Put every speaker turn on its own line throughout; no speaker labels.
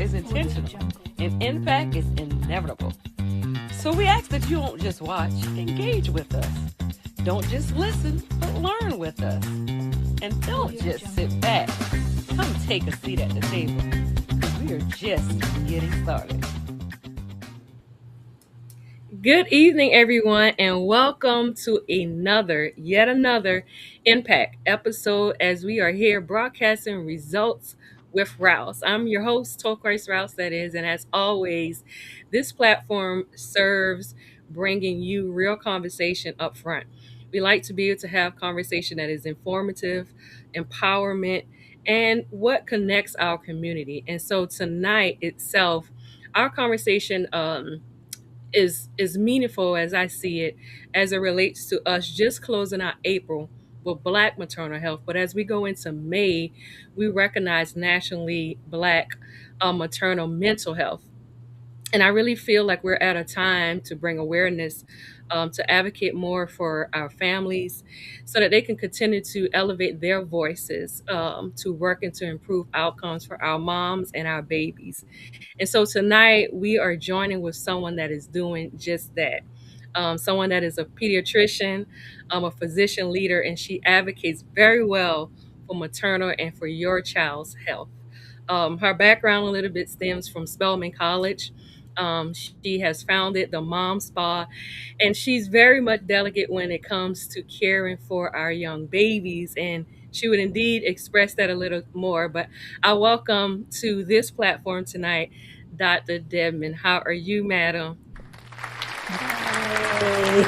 is intentional and impact is inevitable. So we ask that you don't just watch, engage with us. Don't just listen, but learn with us. And don't just sit back. Come take a seat at the table, because we are just getting started.
Good evening, everyone, and welcome to yet another Impact episode as we are here broadcasting results with Rouse. I'm your host, Turquoise Rouse, that is, and as always, this platform serves bringing you real conversation up front. We like to be able to have conversation that is informative, empowerment, and what connects our community. And so tonight itself, our conversation is meaningful as I see it, as it relates to us just closing out April with Black maternal health. But as we go into May, we recognize nationally Black maternal mental health. And I really feel like we're at a time to bring awareness, to advocate more for our families so that they can continue to elevate their voices, to work and to improve outcomes for our moms and our babies. And so tonight we are joining with someone that is doing just that. Someone that is a pediatrician, a physician leader, and she advocates very well for maternal and for your child's health. Her background a little bit stems from Spelman College. She has founded the Mom Spa, and she's very much delicate when it comes to caring for our young babies. And she would indeed express that a little more. But I welcome to this platform tonight Dr. Debnam. How are you, madam?
Hey.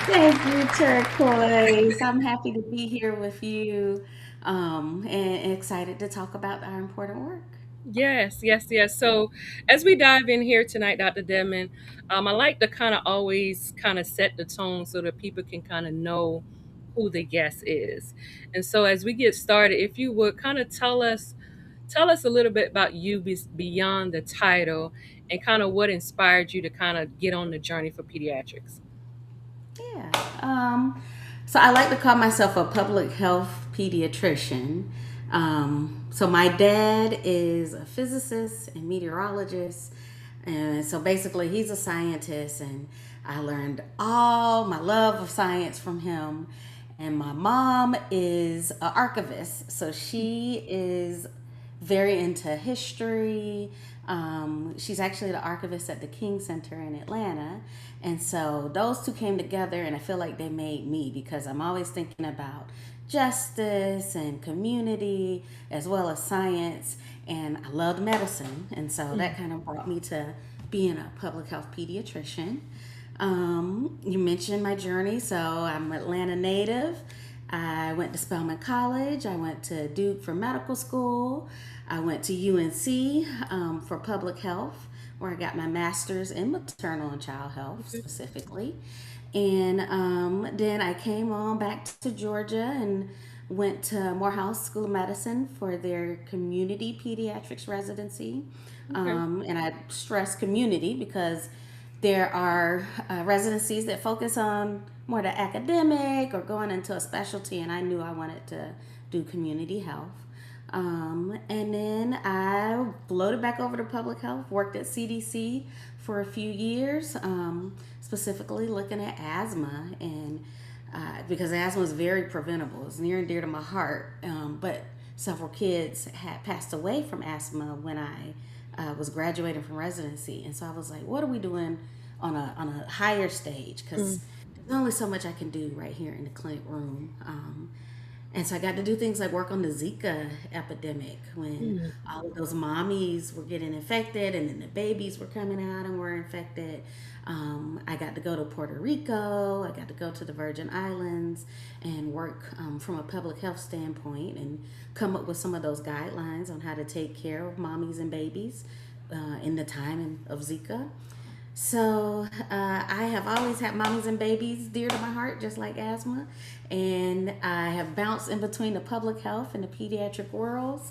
Thank you, Turquoise. I'm happy to be here with you and excited to talk about our important work.
Yes, yes, yes. So as we dive in here tonight, Dr. Debnam, I like to kind of always kind of set the tone so that people can kind of know who the guest is. And so as we get started, if you would kind of tell us a little bit about you beyond the title and kind of what inspired you to kind of get on the journey for pediatrics.
Yeah. So I like to call myself a public health pediatrician. So my dad is a physicist and meteorologist. And so basically, he's a scientist, and I learned all my love of science from him. And my mom is an archivist, so she is very into history. She's actually the archivist at the King Center in Atlanta. And so those two came together, and I feel like they made me because I'm always thinking about justice and community as well as science. And I loved medicine. And so that kind of brought me to being a public health pediatrician. You mentioned my journey. So I'm Atlanta native. I went to Spelman College. I went to Duke for medical school. I went to UNC for public health, where I got my master's in maternal and child health specifically. And then I came on back to Georgia and went to Morehouse School of Medicine for their community pediatrics residency.
Okay.
And I stress community because there are residencies that focus on more the academic or going into a specialty, and I knew I wanted to do community health. And then I floated back over to public health, worked at CDC for a few years, specifically looking at asthma, and because asthma is very preventable, it's near and dear to my heart. But several kids had passed away from asthma when I was graduating from residency, and so I was like, "What are we doing on a higher stage?" Because there's only so much I can do right here in the clinic room. And so I got to do things like work on the Zika epidemic when all of those mommies were getting infected and then the babies were coming out and were infected. I got to go to Puerto Rico. I got to go to the Virgin Islands and work from a public health standpoint and come up with some of those guidelines on how to take care of mommies and babies in the time of Zika. So I have always had mommies and babies dear to my heart, just like asthma. And I have bounced in between the public health and the pediatric worlds.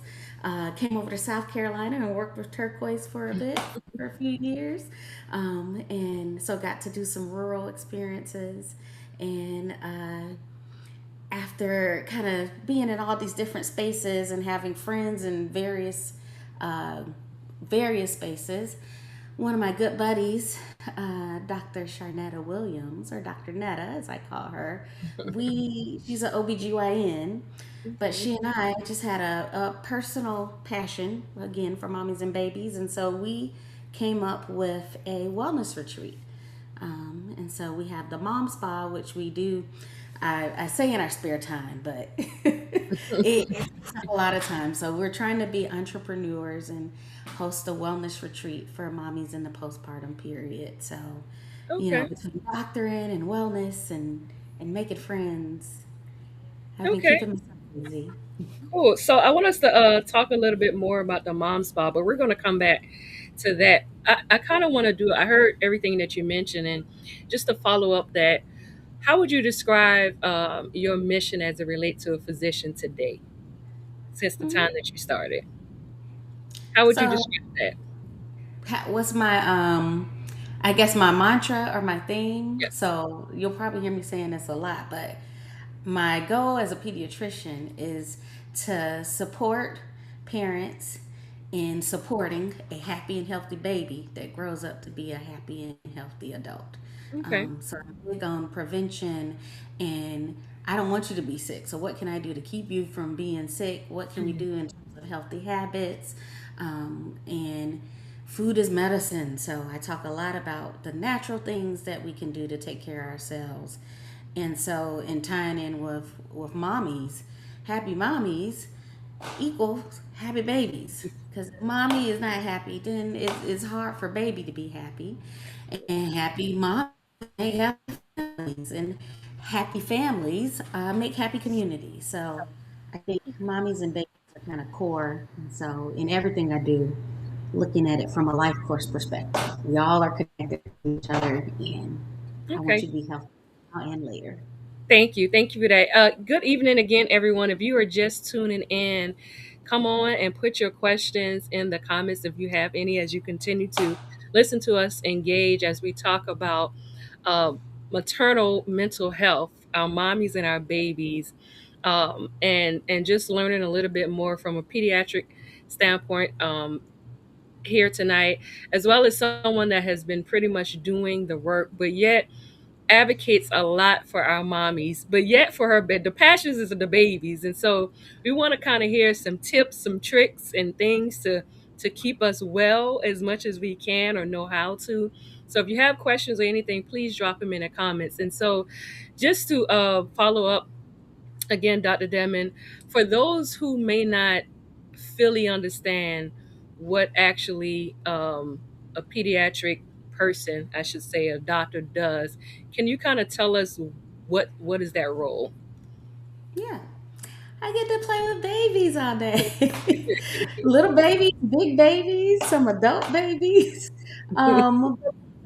Came over to South Carolina and worked with Turquoise for a bit, for a few years. And so got to do some rural experiences. And after kind of being in all these different spaces and having friends in various uh, various spaces. One of my good buddies, Dr. Sharnetta Williams, or Dr. Netta as I call her, she's an OBGYN, but
Okay.
she and I just had a personal passion, again, for mommies and babies. And so we came up with a wellness retreat. And so we have the mom spa, which we do, I say in our spare time, but it takes up a lot of time. So we're trying to be entrepreneurs and host a wellness retreat for mommies in the postpartum period. So,
Okay.
between doctoring and wellness and making friends, I've been
Okay.
keeping myself busy.
Cool. So I want us to talk a little bit more about the mom spa, but we're going to come back to that. I kind of want to do, I heard everything that you mentioned, and just to follow up that, how would you describe your mission as it relates to a physician today, since the
Hmm.
time that you started? How would you
So,
describe that?
what's my I guess my mantra or my theme?
Yes.
So you'll probably hear me saying this a lot, but my goal as a pediatrician is to support parents in supporting a happy and healthy baby that grows up to be a happy and healthy adult.
Okay.
So I'm big on prevention, and I don't want you to be sick. So what can I do to keep you from being sick? What can we
Mhm.
do in terms of healthy habits? And food is medicine. So I talk a lot about the natural things that we can do to take care of ourselves. And so, in tying in with mommies, happy mommies equals happy babies. Because if mommy is not happy, then it's hard for baby to be happy. And happy mom make happy families, and happy families make happy communities. So I think mommies and babies are kind of core. And so in everything I do, looking at it from a life course perspective, we all are connected to each other, and I want
Okay.
you to be healthy now and later.
Thank you. Thank you for that. Good evening again, everyone. If you are just tuning in, come on and put your questions in the comments if you have any as you continue to listen to us engage as we talk about uh, maternal mental health, our mommies and our babies, and just learning a little bit more from a pediatric standpoint. Here tonight, as well as someone that has been pretty much doing the work, but yet advocates a lot for our mommies, but yet for her, the passions is the babies. And so we want to kind of hear some tips, some tricks, and things to keep us well as much as we can or know how to. So if you have questions or anything, please drop them in the comments. And so just to follow up again, Dr. Demon, for those who may not fully understand what actually a pediatric person, I should say, a doctor does, can you kind of tell us what is that role?
Yeah. I get to play with babies all day. Little babies, big babies, some adult babies. But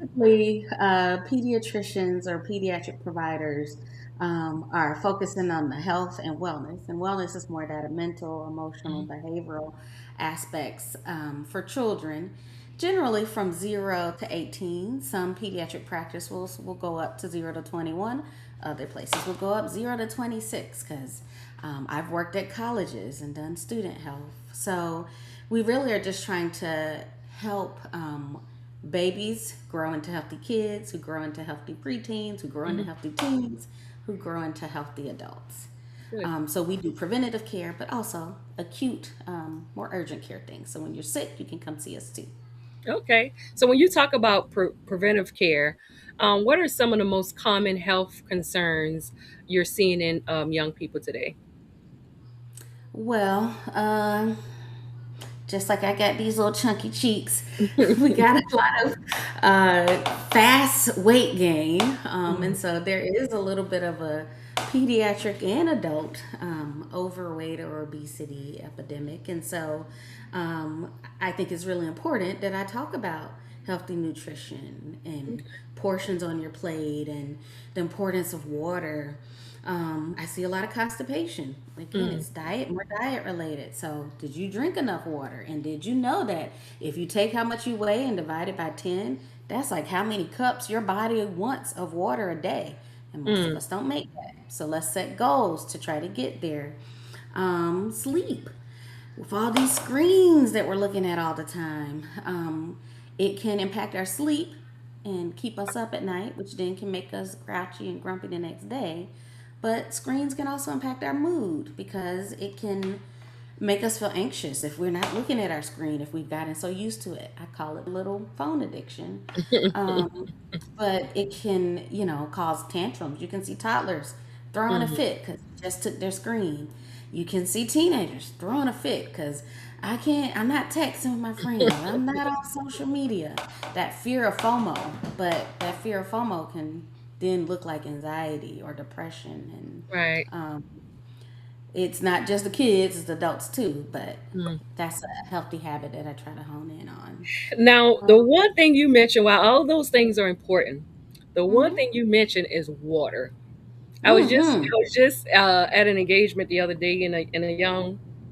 basically, pediatricians or pediatric providers are focusing on the health and wellness. And wellness is more that of mental, emotional, behavioral aspects for children. Generally from 0 to 18. Some pediatric practice will go up to 0 to 21. Other places will go up 0 to 26 because I've worked at colleges and done student health. So we really are just trying to help babies grow into healthy kids, who grow into healthy preteens, who grow into
Mhm.
healthy teens, who grow into healthy adults.
Good.
So we do preventative care, but also acute, more urgent care things. So when you're sick, you can come see us too.
Okay. So when you talk about preventive care, what are some of the most common health concerns you're seeing in young people today?
Well, just like I got these little chunky cheeks, we got a lot of fast weight gain. And
Mhm.
so there is a little bit of a pediatric and adult overweight or obesity epidemic. And so I think it's really important that I talk about healthy nutrition and portions on your plate and the importance of water. I see a lot of constipation. Again,
Mm.
it's more diet related. So, did you drink enough water? And did you know that if you take how much you weigh and divide it by 10, that's like how many cups your body wants of water a day? And most of
Mm.
us don't make that. So, let's set goals to try to get there. Sleep. with all these screens that we're looking at all the time, it can impact our sleep and keep us up at night, which then can make us grouchy and grumpy the next day. But screens can also impact our mood because it can make us feel anxious if we're not looking at our screen, if we've gotten so used to it. I call it a little phone addiction. Um, but it can, cause tantrums. You can see toddlers throwing a
Mhm.
fit because they just took their screen. You can see teenagers throwing a fit because I'm not texting with my friends. I'm not on social media. That fear of FOMO, but that fear of FOMO can then look like anxiety or depression.
Right.
And it's not just the kids, it's the adults too. But
Mm.
that's a healthy habit that I try to hone in on.
Now, the one thing you mentioned, while all those things are important, the one
Mm-hmm.
thing you mentioned is water.
Mm-hmm.
I was just at an engagement the other day, and a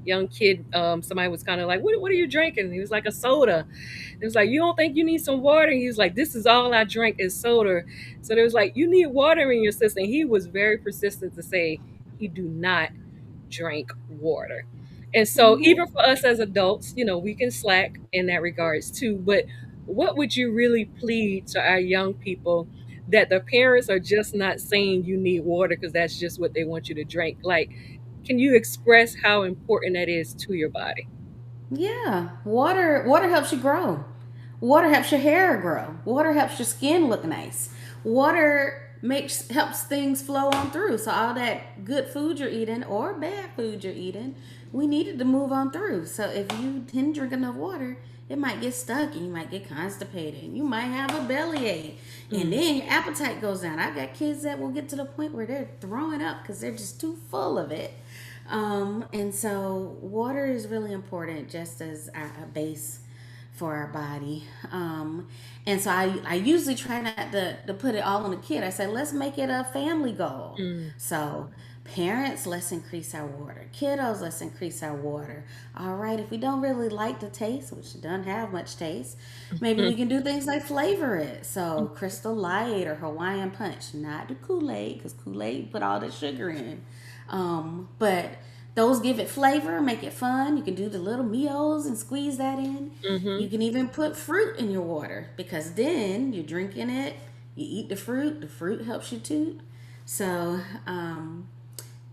young kid, somebody was kind of like, what are you drinking? He was like, a soda. It was like, you don't think you need some water? He was like, this is all I drink is soda. So there was like, you need water in your system. He was very persistent to say he do not drink water. And so
Mm-hmm.
even for us as adults, we can slack in that regards too. But what would you really plead to our young people that the parents are just not saying you need water because that's just what they want you to drink? Like, can you express how important that is to your body?
Yeah, water helps you grow. Water helps your hair grow. Water helps your skin look nice. Water makes helps things flow on through. So all that good food you're eating or bad food you're eating, we needed to move on through. So if you didn't drink enough water, it might get stuck and you might get constipated. And you might have a bellyache. And
Mm,
then your appetite goes down. I've got kids that will get to the point where they're throwing up because they're just too full of it. And so water is really important just as a base for our body. And so I usually try not to put it all on the kid. I say, let's make it a family goal.
mm,
So parents, let's increase our water. Kiddos, let's increase our water. All right, if we don't really like the taste, which doesn't have much taste, maybe we
mm,
can do things like flavor it. So Crystal Light or Hawaiian Punch, not the Kool-Aid, because Kool-Aid put all the sugar in. But those give it flavor, make it fun. You can do the little meals and squeeze that in.
mm-hmm.
You can even put fruit in your water because then you're drinking it, you eat the fruit helps you too. So,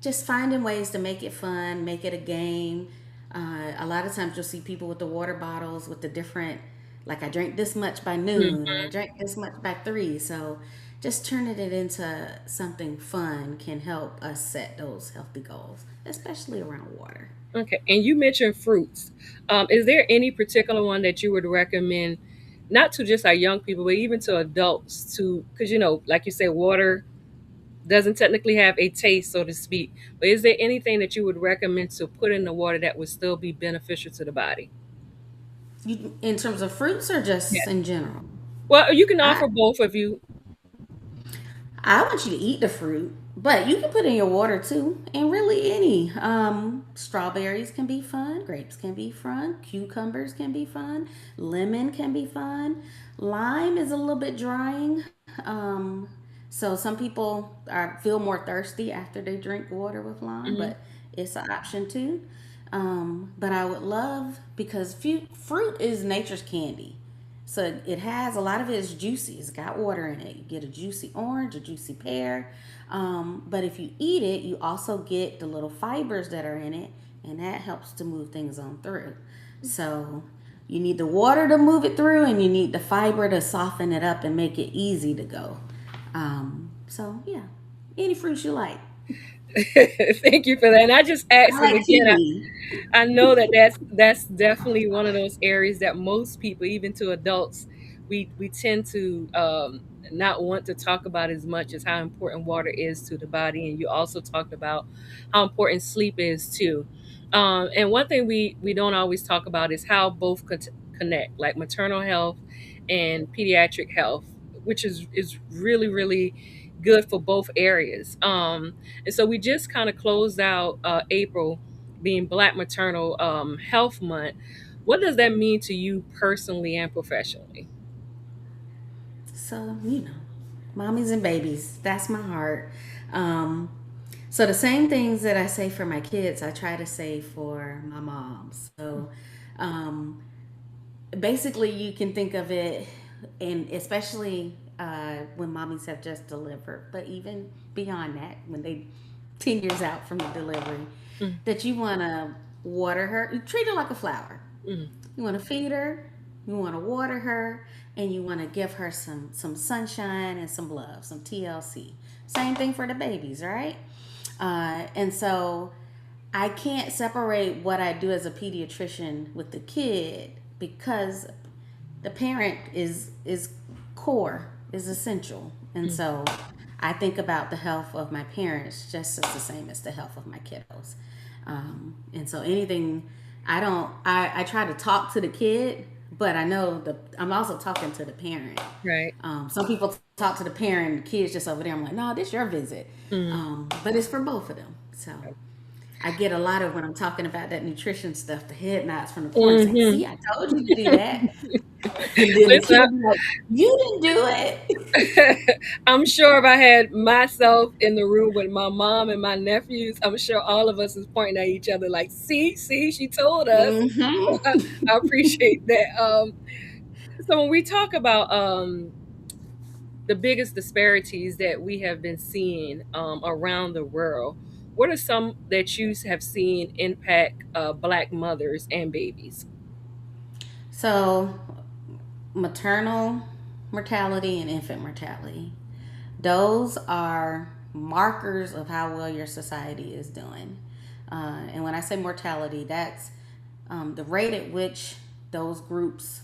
just finding ways to make it fun, make it a game. A lot of times you'll see people with the water bottles with the different, like I drank this much by noon or I
Mm-hmm.
drank this much by 3. So just turning it into something fun can help us set those healthy goals, especially around water.
Okay. And you mentioned fruits. Is there any particular one that you would recommend, not to just our young people, but even to adults, to, because like you said, water doesn't technically have a taste, so to speak. But is there anything that you would recommend to put in the water that would still be beneficial to the body?
In terms of fruits or just
Yeah.
in general?
Well, you can
I
offer both if you.
I want you to eat the fruit, but you can put in your water too. And really, any strawberries can be fun, grapes can be fun, cucumbers can be fun, lemon can be fun. Lime is a little bit drying, um, so some people feel more thirsty after they drink water with lime,
Mhm.
but it's an option too. But I would love because fruit is nature's candy. So it has a lot of it is juicy. It's got water in it. You get a juicy orange, a juicy pear. But if you eat it, you also get the little fibers that are in it, and that helps to move things on through. So you need the water to move it through, and you need the fiber to soften it up and make it easy to go. So yeah, any fruits you like.
Thank you for that. And I just
I
asked it
like
again.
kiwi.
I know that that's definitely one of those areas that most people, even to adults, we tend to not want to talk about as much as how important water is to the body. And you also talked about how important sleep is too. And one thing we don't always talk about is how both connect, like maternal health and pediatric health, which is really really good for both areas. And so we just kind of closed out April being Black Maternal Health Month. What does that mean to you personally and professionally?
So mommies and babies. That's my heart. Um, So the same things that I say for my kids, I try to say for my mom. So um, basically, you can think of it, and especially when mommies have just delivered, but even beyond that, when they 10 years out from the delivery,
Mm,
that you want to water her, you treat her like a flower.
mm,
You want to feed her, you want to water her, and you want to give her some sunshine and some love, some TLC. Same thing for the babies, right? And so I can't separate what I do as a pediatrician with the kid because the parent is core, is essential. And
mm.
so I think about the health of my parents just as the same as the health of my kiddos. And so anything, I try to talk to the kid, but I know I'm also talking to the parent.
Right.
Some people talk to the parent, the kid's just over there. I'm like, no, this your visit.
Mm.
But it's for both of them. So I get a lot of when I'm talking about that nutrition stuff, the head nods from the corner saying,
Hmm.
see, I told you to do that. And then the kid
Listen,
be like, you didn't do it.
I'm sure if I had myself in the room with my mom and my nephews, I'm sure all of us is pointing at each other like, see, she told us. I appreciate that. So when we talk about the biggest disparities that we have been seeing around the world, what are some that you have seen impact Black mothers and babies?
So, maternal mortality and infant mortality, those are markers of how well your society is doing. And when I say mortality, that's the rate at which those groups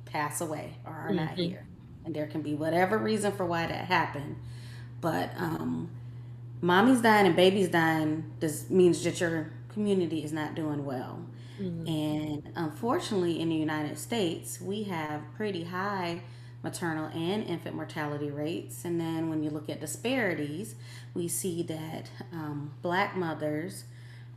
pass away or are not
Hmm.
here. And there can be whatever reason for why that happened. But mommy's dying and baby's dying, this means that your community is not doing well.
Hmm.
And unfortunately, in the United States, we have pretty high maternal and infant mortality rates. And then when you look at disparities, we see that Black mothers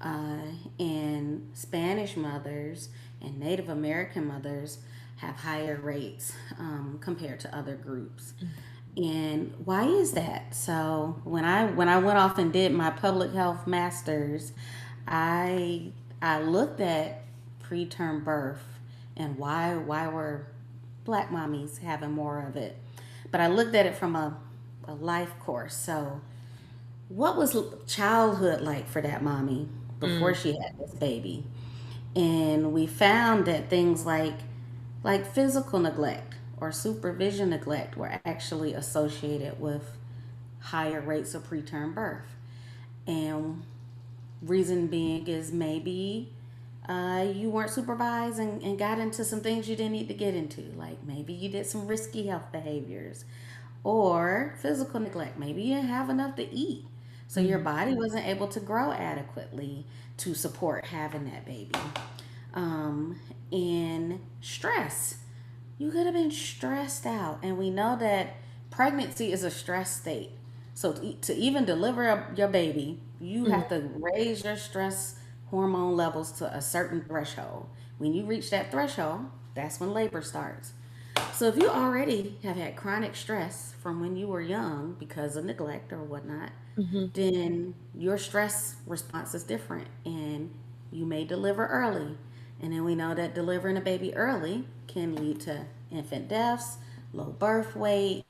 uh, and Spanish mothers and Native American mothers have higher rates compared to other groups. And why is that? So when I went off and did my public health masters, I looked at preterm birth and why were Black mommies having more of it. But I looked at it from a life course. So what was childhood like for that mommy before
Mm.
she had this baby? And we found that things like physical neglect or supervision neglect were actually associated with higher rates of preterm birth. And reason being is maybe you weren't supervised and got into some things you didn't need to get into. Like maybe you did some risky health behaviors or physical neglect. Maybe you didn't have enough to eat. So your
Mm.
body wasn't able to grow adequately to support having that baby. Um, and stress. You could have been stressed out. And we know that pregnancy is a stress state. So to even deliver your baby, you
Mm.
have to raise your stress hormone levels to a certain threshold. When you reach that threshold, that's when labor starts. So if you already have had chronic stress from when you were young because of neglect or whatnot,
Mhm.
then your stress response is different and you may deliver early. And then we know that delivering a baby early can lead to infant deaths, low birth weight,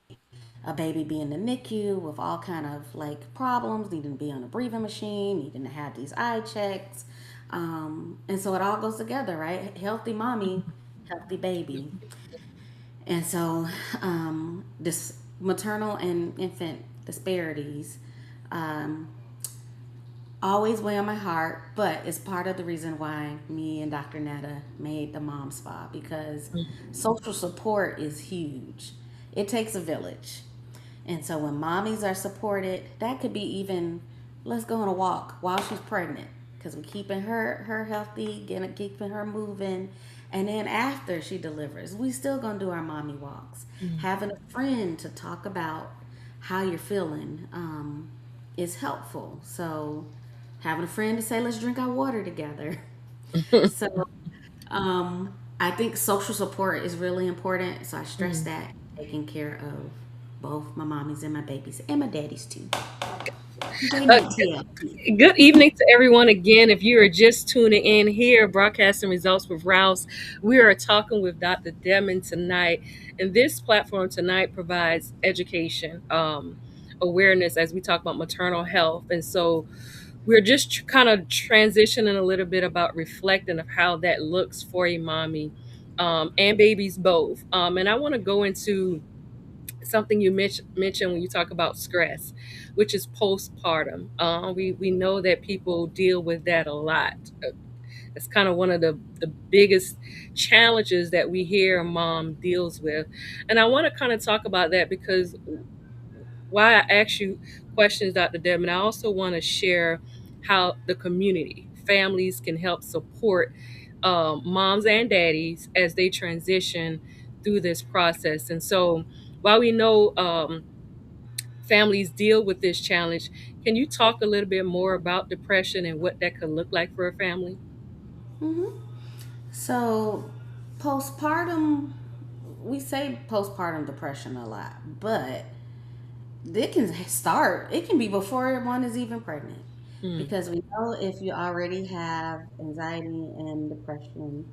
a baby being in the NICU with all kind of like problems, needing to be on a breathing machine, needing to have these eye checks. And so it all goes together, right? Healthy mommy, healthy baby. And so this maternal and infant disparities um, always weigh on my heart, but it's part of the reason why me and Dr. Netta made the Mom Spa because social support is huge. It takes a village. And so when mommies are supported, that could be even let's go on a walk while she's pregnant because we're keeping her healthy, keeping her moving. And then after she delivers, we still gonna do our mommy walks.
Mm.
Having a friend to talk about how you're feeling is helpful. So having a friend to say, let's drink our water together. So I think social support is really important. So I stress
Mm.
that taking care of both my mommies and my babies and my daddies too. They
Uh,
need TLC.
Good evening to everyone again. If you are just tuning in here, broadcasting results with Rouse, we are talking with Dr. Debnam tonight. And this platform tonight provides education, awareness as we talk about maternal health. And so we're just kind of transitioning a little bit about reflecting of how that looks for a mommy and babies both. And I want to go into something you mentioned when you talk about stress, which is postpartum. We know that people deal with that a lot. It's kind of one of the biggest challenges that we hear a mom deals with. And I want to kind of talk about that because why I ask you questions, Dr. Deb, and I also want to share how the community, families can help support moms and daddies as they transition through this process. And so while we know families deal with this challenge, can you talk a little bit more about depression and what that could look like for a family?
Hmm. So, postpartum, we say postpartum depression a lot, but it can start, it can be before one is even pregnant.
Mm,
Because we know if you already have anxiety and depression,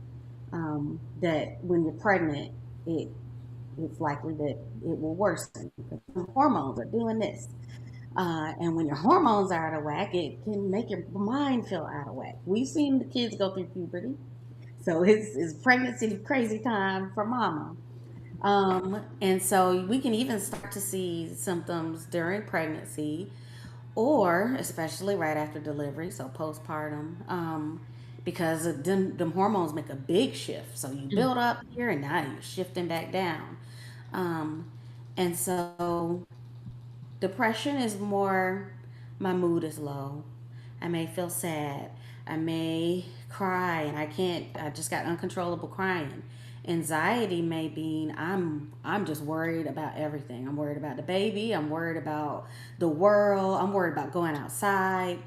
that when you're pregnant, it it's likely that it will worsen because the hormones are doing this. And when your hormones are out of whack, it can make your mind feel out of whack. We've seen the kids go through puberty. So it's pregnancy crazy time for mama. And so we can even start to see symptoms during pregnancy or especially right after delivery, so postpartum, because them hormones make a big shift. So you
mm,
build up here and now you're shifting back down. Um, and so depression is more my mood is low. I may feel sad. I may cry and I just got uncontrollable crying. Anxiety may be I'm just worried about everything. I'm worried about the baby, I'm worried about the world, I'm worried about going outside.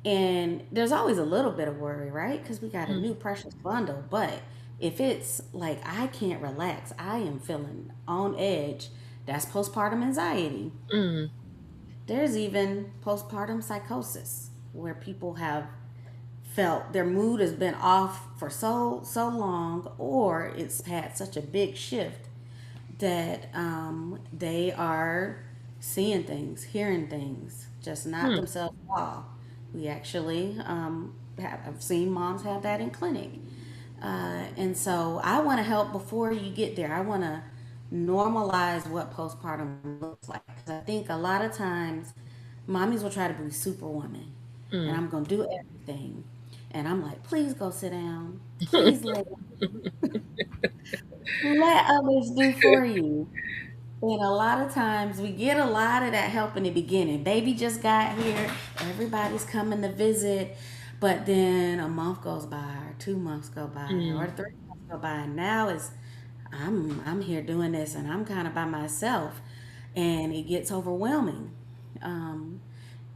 And there's always a little bit of worry, right? Because we got a
mm,
new precious bundle. But if it's like I can't relax, I am feeling on edge, that's postpartum anxiety.
mm,
There's even postpartum psychosis where people have felt their mood has been off for so long, or it's had such a big shift that they are seeing things, hearing things, just not
mm.
themselves at all. We actually I've seen moms have that in clinic. And so I want to help before you get there. I want to normalize what postpartum looks like. 'Cause I think a lot of times mommies will try to be superwoman and
Mm.
I'm going to do everything. And I'm like, please go sit down. Please let others do for you. And a lot of times we get a lot of that help in the beginning. Baby just got here, everybody's coming to visit, but then a month goes by, or 2 months go by, or
Mm,
3 months go by. And now it's I'm here doing this, and I'm kind of by myself, and it gets overwhelming. Um,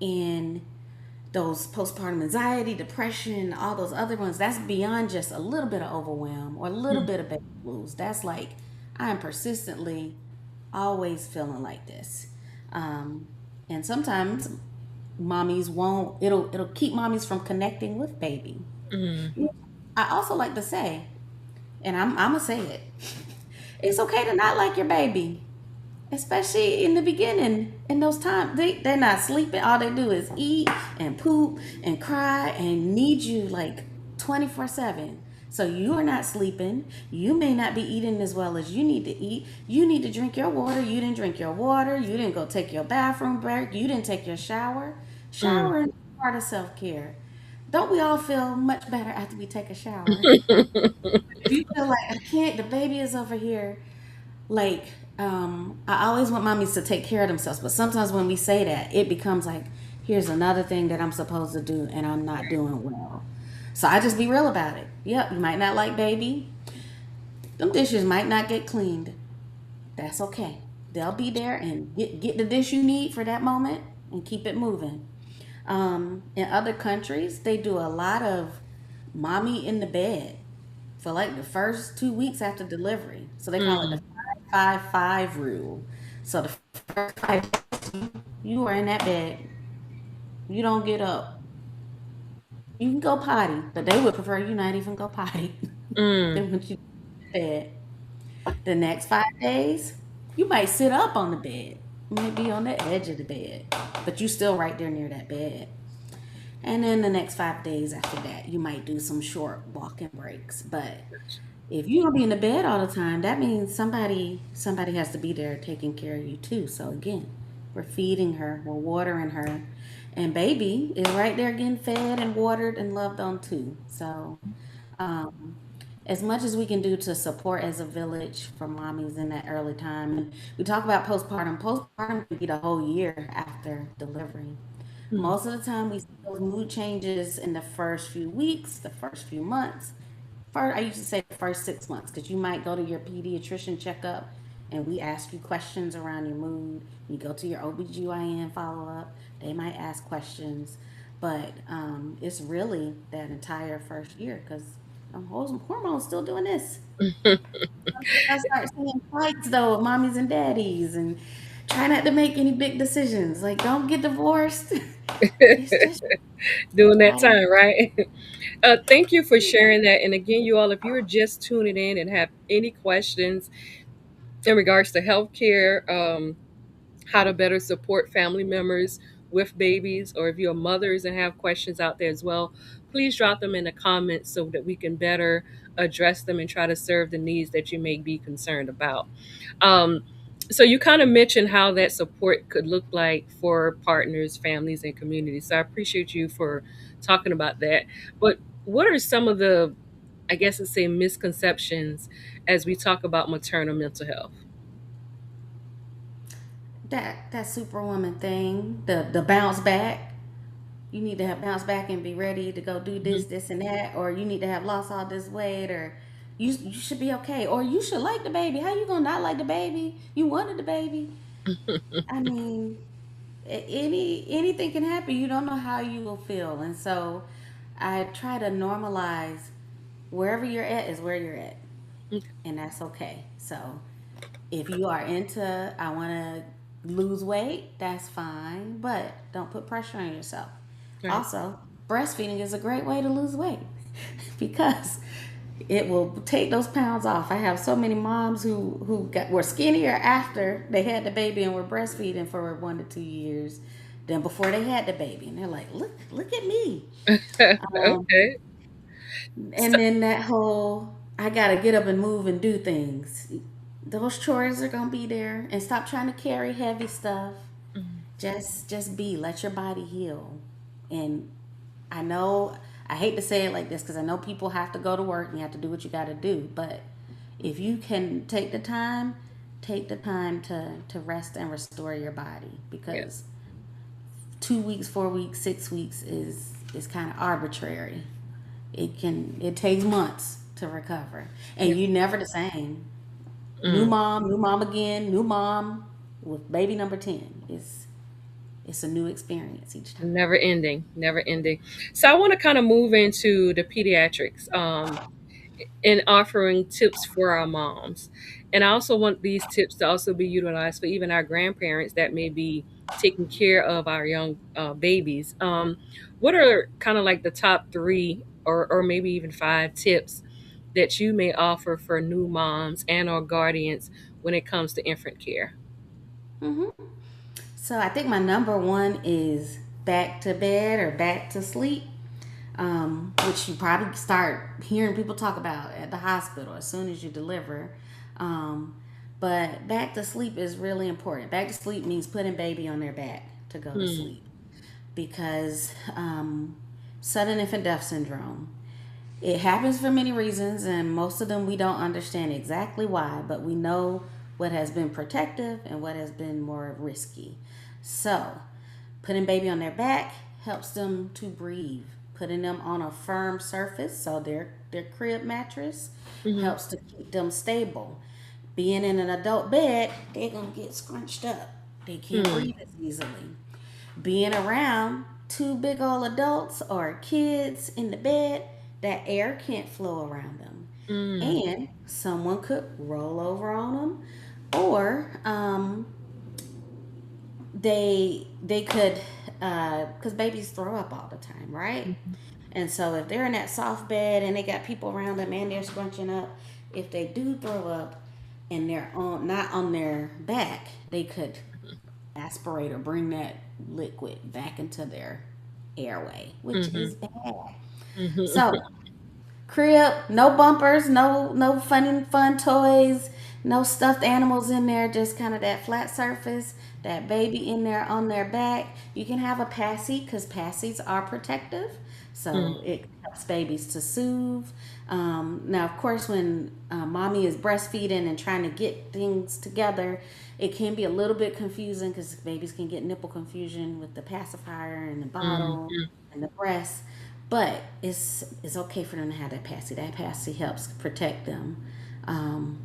and those postpartum anxiety, depression, all those other ones, that's beyond just a little bit of overwhelm or a little
mm,
bit of baby blues. That's like, I am persistently always feeling like this. Um, and sometimes mommies won't, it'll keep mommies from connecting with baby.
mm,
I also like to say, and I'm going to say it, it's okay to not like your baby. Especially in the beginning, in those times, they're not sleeping. All they do is eat and poop and cry and need you like 24/7. So you are not sleeping. You may not be eating as well as you need to eat. You need to drink your water. You didn't drink your water. You didn't go take your bathroom break. You didn't take your shower.
mm.
Showering is part of self care. Don't we all feel much better after we take a shower? If you feel like I can't, the baby is over here like I always want mommies to take care of themselves, but sometimes when we say that, it becomes like, here's another thing that I'm supposed to do and I'm not doing well. So I just be real about it. Yep, you might not like baby. Them dishes might not get cleaned. That's okay. They'll be there and get the dish you need for that moment and keep it moving. In other countries, they do a lot of mommy in the bed for like the first 2 weeks after delivery. So they call it the
Mm.
5-5-5 rule. So the first 5 days you are in that bed You don't get up. You can go potty, but they would prefer you not even go potty. They
Mm.
want you to bed. The next 5 days, you might sit up on the bed. You might be on the edge of the bed, but you still right there near that bed. And then the next 5 days after that, you might do some short walking breaks. But if you don't be in the bed all the time, that means somebody has to be there taking care of you too. So again, we're feeding her, we're watering her, and baby is right there getting fed and watered and loved on too. So um, as much as we can do to support as a village for mommies in that early time. And we talk about postpartum. Postpartum can be the whole year after delivery.
Mm.
Most of the time, we see those mood changes in the first few weeks, the first few months. First, I used to say the first 6 months because you might go to your pediatrician checkup and we ask you questions around your mood. You go to your OBGYN follow up, they might ask questions. But it's really that entire first year because hormones still doing this. I start seeing fights though with mommies and daddies and try not to make any big decisions. Like, don't get divorced. It's just
During that
gotta.
time, right? Thank you for sharing that. And again, you all, if you're just tuning in and have any questions in regards to healthcare, how to better support family members with babies, or if you're mothers and have questions out there as well, please drop them in the comments so that we can better address them and try to serve the needs that you may be concerned about. Um, so you kind of mentioned how that support could look like for partners, families, and communities. So I appreciate you for talking about that. But what are some of the, I guess, let's say, misconceptions as we talk about maternal mental health?
That superwoman thing, the bounce back. You need to have bounce back and be ready to go do
Mhm.
this, and that, or you need to have lost all this weight, or you should be okay, or you should like the baby. How you gonna not like the baby? You wanted the baby. I mean, anything can happen. You don't know how you will feel, and so I try to normalize wherever you're at is where you're at, and that's okay. So if you are into, I want to lose weight, that's fine, but don't put pressure on yourself.
Right.
Also, breastfeeding is a great way to lose weight because it will take those pounds off. I have so many moms were skinnier after they had the baby and were breastfeeding for 1 to 2 years than before they had the baby, and they're like, look at me. Um,
Okay.
and
So,
then that whole I gotta get up and move and do things. Those chores are gonna be there, and stop trying to carry heavy stuff.
mm,
Just be. Let your body heal. And I know I hate to say it like this because I know people have to go to work and you have to do what you got to do. But if you can take the time to rest and restore your body
yeah.
because 2 weeks, 4 weeks, 6 weeks is kind of arbitrary. It takes months to recover,
Yeah.
and you never the same.
Mm.
New mom again, new mom with baby number 10. It's a new experience each time.
Never ending, never ending. So I want to kind of move into the pediatrics, and offering tips for our moms. And I also want these tips to also be utilized for even our grandparents that may be taking care of our young babies. What are kind of like the top three or maybe even five tips that you may offer for new moms and or guardians when it comes to infant care?
Hmm. So I think my number one is back to bed or back to sleep, which you probably start hearing people talk about at the hospital as soon as you deliver. Um, but back to sleep is really important. Back to sleep means putting baby on their back to go to
Hmm.
sleep because sudden infant death syndrome. It happens for many reasons, and most of them we don't understand exactly why, but we know what has been protective and what has been more risky. So, putting baby on their back helps them to breathe. Putting them on a firm surface, so their crib mattress
Hmm.
helps to keep them stable. Being in an adult bed, they're gonna get scrunched up. They can't
Hmm.
breathe as easily. Being around two big old adults or kids in the bed, that air can't flow around them.
Mm.
And someone could roll over on them, or they could because babies throw up all the time, right?
Mhm.
And so if they're in that soft bed and they got people around them and they're scrunching up, if they do throw up and they're on not on their back, they could aspirate or bring that liquid back into their airway, which
Mhm.
is bad.
Mhm.
So crib, no bumpers, no fun toys, no stuffed animals in there, just kind of that flat surface, that baby in there on their back. You can have a passy because passies are protective, so
Mhm.
it helps babies to soothe. Now, of course, when mommy is breastfeeding and trying to get things together, it can be a little bit confusing because babies can get nipple confusion with the pacifier and the bottle
Mhm.
and the breast. But it's okay for them to have that passy. That passy helps protect them. Um,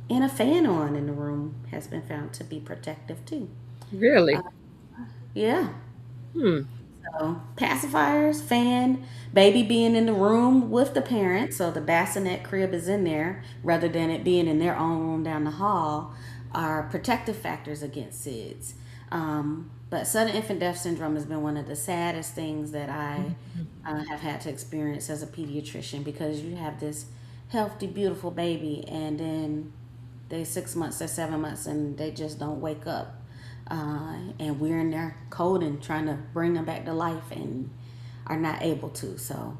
and a fan on in the room has been found to be protective too.
Really?
Yeah.
Hmm.
So pacifiers, fan, baby being in the room with the parent, so the bassinet crib is in there rather than it being in their own room down the hall, are protective factors against SIDS. But sudden infant death syndrome has been one of the saddest things that I
Mhm.
have had to experience as a pediatrician because you have this healthy, beautiful baby, and then they 6 months, they're 7 months, and they just don't wake up. And we're in there coding, trying to bring them back to life, and are not able to. So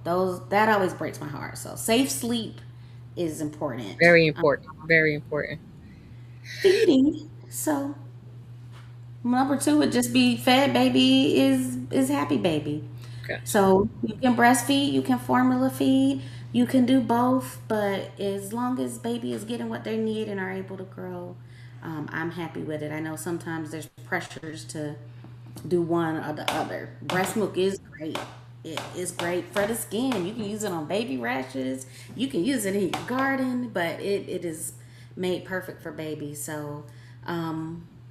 that always breaks my heart. So safe sleep is important.
Very important. Very important.
Feeding. So number two would just be fed baby is happy baby.
Gotcha.
So you can breastfeed, you can formula feed, you can do both, but as long as baby is getting what they need and are able to grow, I'm happy with it. I know sometimes there's pressures to do one or the other. Breast milk is great. It is great for the skin. You can use it on baby rashes. You can use it in your garden, but it is made perfect for babies. So,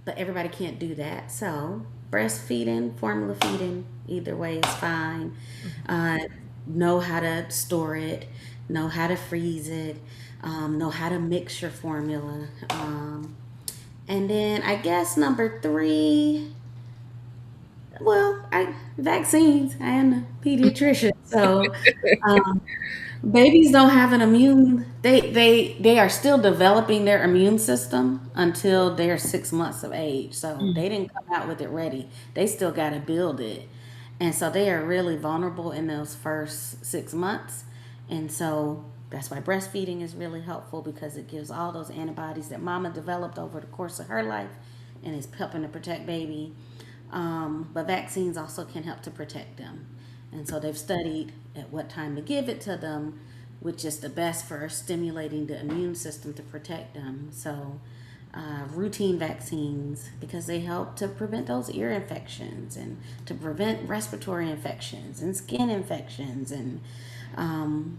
but everybody can't do that. So, breastfeeding, formula feeding, either way is fine.
Mhm.
Uh, know how to store it, know how to freeze it, know how to mix your formula. And then I guess number three, well, I vaccines. I am a pediatrician, so um, babies don't have an immune. They are still developing their immune system until they're 6 months of age. So
Mm.
they didn't come out with it ready. They still got to build it, and so they are really vulnerable in those first 6 months. And so that's why breastfeeding is really helpful because it gives all those antibodies that mama developed over the course of her life, and is helping to protect baby. But vaccines also can help to protect them. And so they've studied at what time to give it to them, which is the best for stimulating the immune system to protect them. So, routine vaccines, because they help to prevent those ear infections and to prevent respiratory infections and skin infections and um,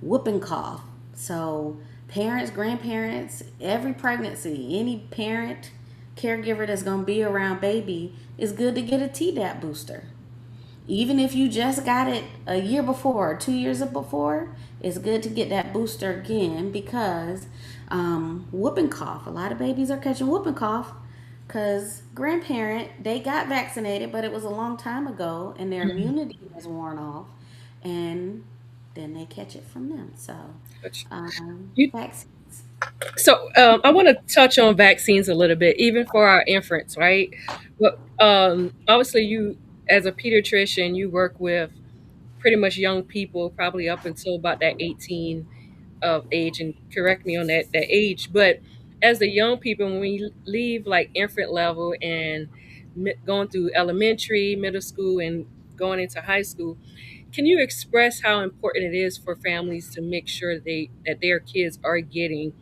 whooping cough. So, parents, grandparents, every pregnancy, any parent, caregiver that's going to be around baby, is good to get a Tdap booster. Even if you just got it a year before, 2 years before, it's good to get that booster again because whooping cough. A lot of babies are catching whooping cough because grandparent, they got vaccinated, but it was a long time ago and their
Mhm.
immunity has worn off, and then they catch it from them. So,
Gotcha. You,
vaccines.
so I want to touch on vaccines a little bit, even for our infants, right? But obviously, you as a pediatrician, you work with pretty much young people, probably up until about that 18 of age, and correct me on that age. But as the young people, when we leave like infant level and going through elementary, middle school, and going into high school, can you express how important it is for families to make sure that their kids are getting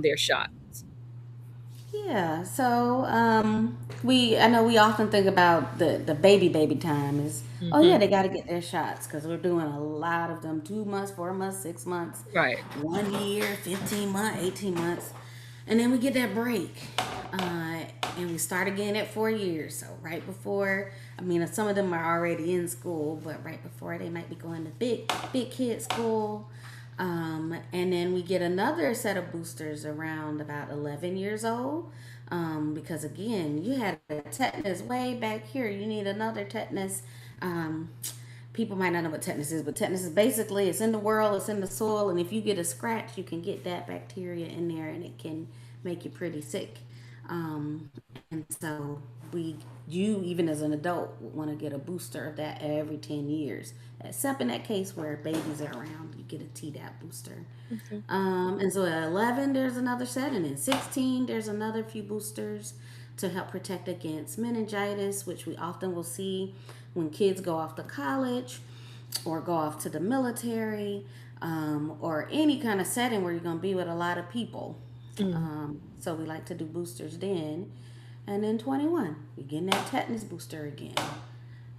their shots?
Yeah, so we I know we often think about the baby time is, oh yeah,
Hmm.
they got to get their shots because we're doing a lot of them, 2 months, 4 months, 6 months,
Right.
1 year, 15 months, 18 months, and then we get that break, uh, and we start again at 4 years. So right before, I mean, some of them are already in school, but right before they might be going to big kid school. And then we get another set of boosters around about 11 years old. Because again, you had a tetanus way back here. You need another tetanus. Um, People might not know what tetanus is, but tetanus is basically it's in the world, it's in the soil, and if you get a scratch, you can get that bacteria in there, and it can make you pretty sick. And so you even as an adult would want to get a booster of that every 10 years, except in that case where babies are around, you get a Tdap booster.
Okay.
And so at 11, there's another set, and in 16, there's another few boosters to help protect against meningitis, which we often will see when kids go off to college or go off to the military, or any kind of setting where you're going to be with a lot of people.
Mm.
So we like to do boosters then. And then 21, you're getting that tetanus booster again.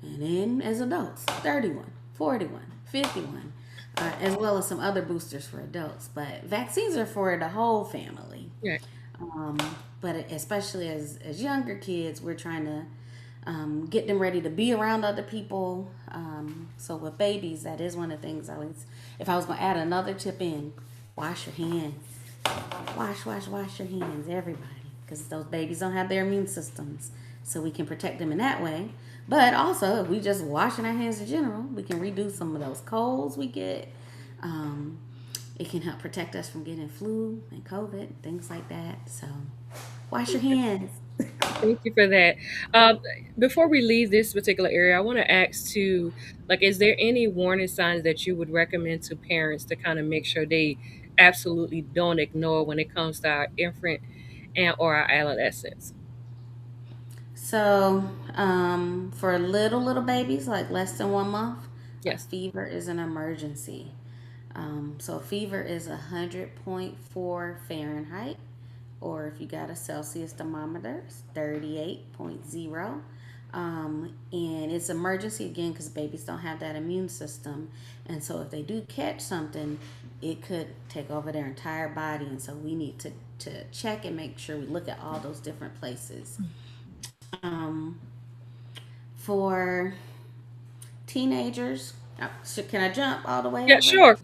And then as adults, 31, 41, 51, as well as some other boosters for adults. But vaccines are for the whole family.
Yeah.
Um, but especially as younger kids, we're trying to get them ready to be around other people. So with babies, that is one of the things I always, if I was going to add another tip in, wash your hands. Wash your hands, everybody. Because those babies don't have their immune systems. So we can protect them in that way. But also, if we just washing our hands in general, we can reduce some of those colds we get. It can help protect us from getting flu and COVID, things like that. So wash your hands.
Thank you for that. Before we leave this particular area, I want to ask too, like, is there any warning signs that you would recommend to parents to kind of make sure they absolutely don't ignore when it comes to our infant and or our adolescents?
So, for little babies, like less than 1 month, a
Yes.
fever is an emergency. So a fever is 100.4 Fahrenheit, or if you got a Celsius thermometer, it's 38.0. And it's emergency again because babies don't have that immune system, and so if they do catch something, it could take over their entire body, and so we need to check and make sure we look at all those different places. Um, for teenagers, can I jump all the way
Yeah,
over?
sure.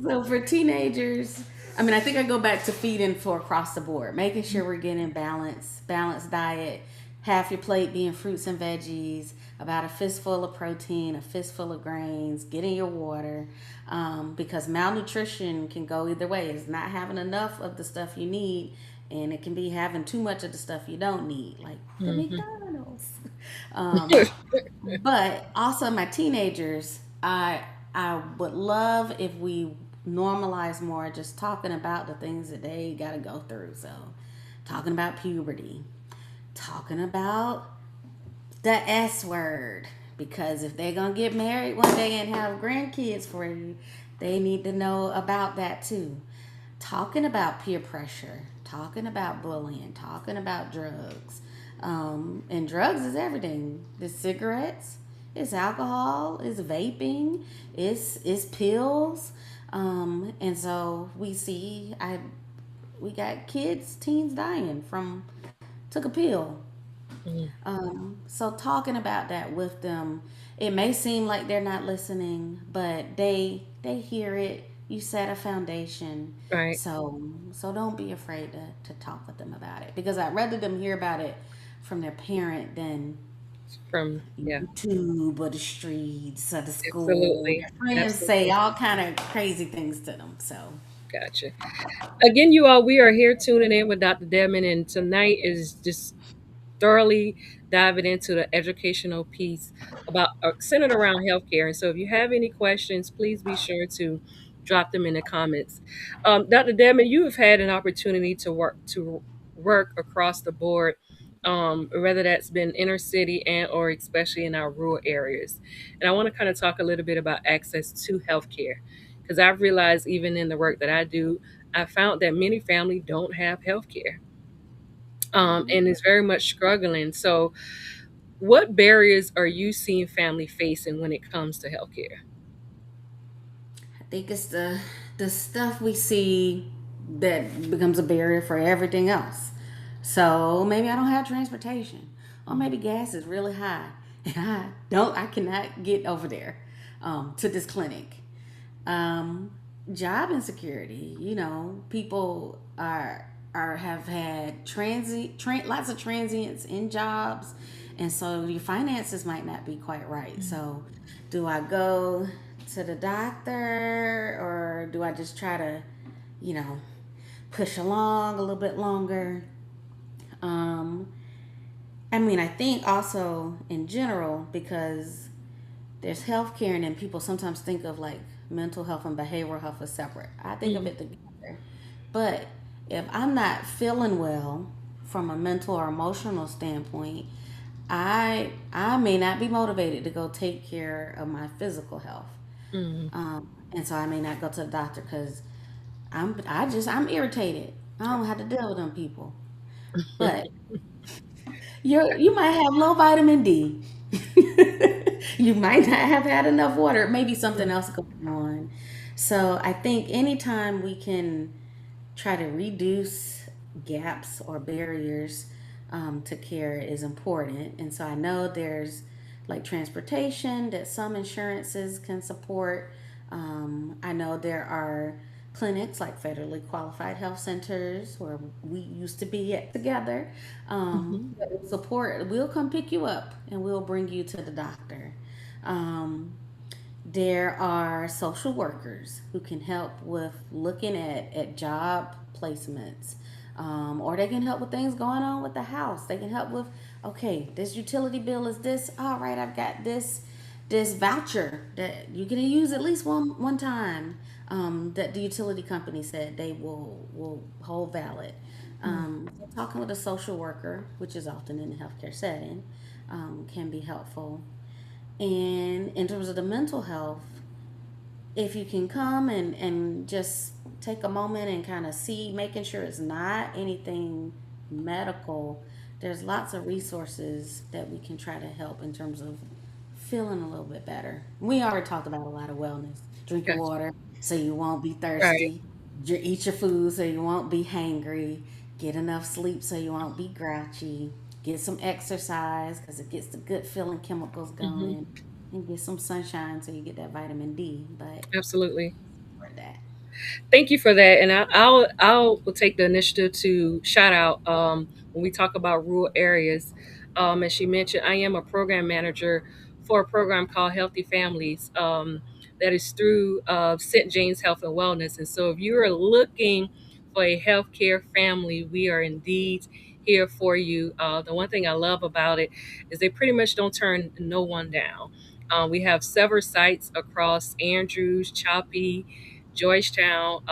So for teenagers, I mean, I think I go back to feeding for across the board, making sure we're getting balanced diet, half your plate being fruits and veggies, about a fistful of protein, a fistful of grains, getting your water, because malnutrition can go either way. It's not having enough of the stuff you need, and it can be having too much of the stuff you don't need, like the
Hmm.
McDonald's. Um, but also my teenagers, I would love if we normalize more just talking about the things that they got to go through. So, talking about puberty, talking about the S word, because if they're gonna get married one day and have grandkids for you, they need to know about that too. Talking about peer pressure, talking about bullying, talking about drugs. And drugs is everything. It's cigarettes, it's alcohol, it's vaping, it's pills. And so we got kids, teens dying from took a pill.
Hmm.
So talking about that with them, it may seem like they're not listening, but they hear it. You set a foundation,
Right.
so don't be afraid to talk with them about it, because I'd rather them hear about it from their parent than
From yeah,
YouTube or the streets or the school.
absolutely.
Their friends say
Absolutely.
all kind of crazy things to them. So
Gotcha. Again, you all, we are here tuning in with Dr. Debman, and tonight is just thoroughly diving into the educational piece about centered around healthcare. And so, if you have any questions, please be sure to drop them in the comments. Dr. Debman, you have had an opportunity to work across the board, whether that's been inner city and or especially in our rural areas. And I want to kind of talk a little bit about access to healthcare because I've realized even in the work that I do, I found that many families don't have healthcare, and is very much struggling. So, what barriers are you seeing family facing when it comes to healthcare?
I think it's the stuff we see that becomes a barrier for everything else. So maybe I don't have transportation, or maybe gas is really high, and I cannot get over there to this clinic. Um, Job insecurity. You know, people are have had lots of transients in jobs, and so your finances might not be quite right. So, do I go to the doctor, or do I just try to, you know, push along a little bit longer? Um, I mean, I think also in general, because there's healthcare, and then people sometimes think of like mental health and behavioral health as separate. I think of
Mhm.
it together. But if I'm not feeling well from a mental or emotional standpoint, I may not be motivated to go take care of my physical health.
Mhm.
And so I may not go to the doctor because I'm irritated. I don't have to deal with them people. But you might have low vitamin D. You might not have had enough water. Maybe something else going on. So I think anytime we can try to reduce gaps or barriers to care is important. And so I know there's like transportation that some insurances can support. I know there are clinics like federally qualified health centers where we used to be at together
Mhm.
that will support. We'll come pick you up and we'll bring you to the doctor. Um, there are social workers who can help with looking at job placements. Or they can help with things going on with the house. They can help with, okay, this utility bill is this. All right, I've got this voucher that you can use at least one time. That the utility company said they will hold valid. So talking with a social worker, which is often in the healthcare setting, can be helpful. And in terms of the mental health, if you can come and just take a moment and kind of see, making sure it's not anything medical, there's lots of resources that we can try to help in terms of feeling a little bit better. We already talked about a lot of wellness. Drink your
Gotcha.
water so you won't be
Right.
thirsty. Eat your food so you won't be hangry. Get enough sleep so you won't be grouchy. Get some exercise because it gets the good feeling chemicals
Mhm.
going. And get some sunshine so you get that vitamin D. But
Absolutely.
for that.
Thank you for that, and I'll will take the initiative to shout out when we talk about rural areas. As she mentioned, I am a program manager for a program called Healthy Families that is through St. James Health and Wellness. And so, if you are looking for a healthcare family, we are indeed here for you. The one thing I love about it is they pretty much don't turn no one down. We have several sites across Andrews, Choppy, Georgetown,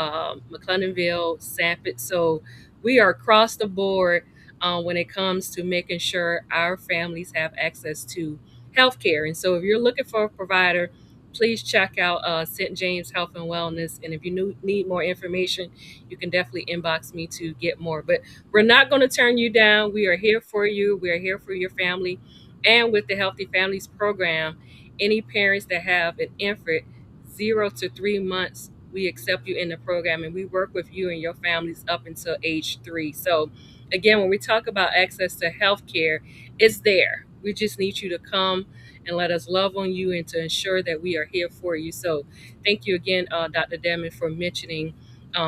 McClellanville, Sanford. So we are across the board when it comes to making sure our families have access to healthcare. And so if you're looking for a provider, please check out St. James Health and Wellness. And if you need more information, you can definitely inbox me to get more. But we're not going to turn you down. We are here for you. We are here for your family. And with the Healthy Families program, any parents that have an infant 0 to 3 months, we accept you in the program and we work with you and your families up until age 3. So, again, when we talk about access to health care, it's there. We just need you to come and let us love on you and to ensure that we are here for you. So, thank you again, Dr. Debnam, for mentioning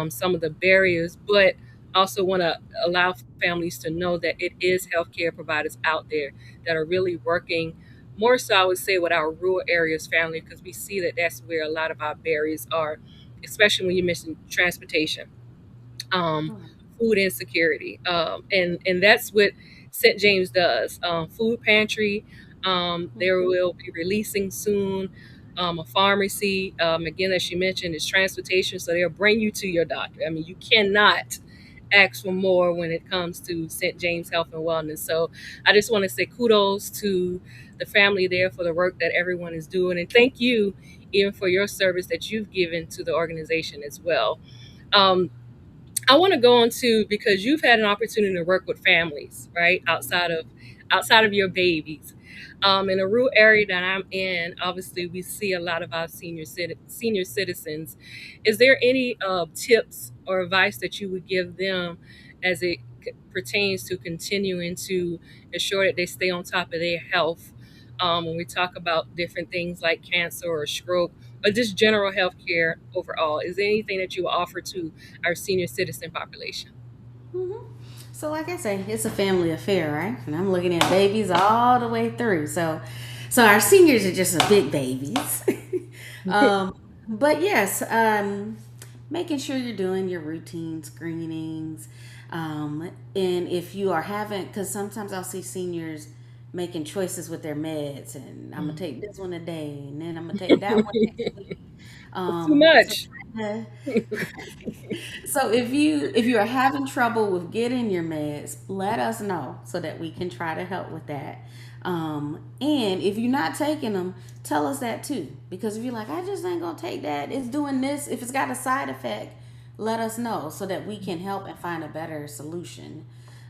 some of the barriers, but also want to allow families to know that it is healthcare providers out there that are really working more so, I would say, with our rural areas family, because we see that that's where a lot of our barriers are, especially when you mention transportation, um,
Oh,
food insecurity, and that's what St. James does. Food pantry. They will be releasing soon. A pharmacy. Again, as she mentioned, is transportation, so they'll bring you to your doctor. I mean, you cannot ask for more when it comes to St. James Health and Wellness. So I just want to say kudos to the family there for the work that everyone is doing, and thank you even for your service that you've given to the organization as well. Um, I want to go on to, because you've had an opportunity to work with families, right, outside of your babies. In a rural area that I'm in, obviously we see a lot of our senior citizens. Is there any tips or advice that you would give them as it pertains to continuing to ensure that they stay on top of their health? When we talk about different things like cancer or stroke, or just general health care overall? Is there anything that you offer to our senior citizen population?
Hmm. So, like I say, it's a family affair, right? And I'm looking at babies all the way through. So our seniors are just a big babies. um, but yes, making sure you're doing your routine screenings. And if you are having, because sometimes I'll see seniors making choices with their meds, and I'm gonna take this one today, and then I'm gonna take that one next week.
It's too
So
much.
trying so if you are having trouble with getting your meds, let us know so that we can try to help with that. And if you're not taking them, tell us that too. Because if you're like, I just ain't gonna take that, it's doing this. If it's got a side effect, let us know so that we can help and find a better solution.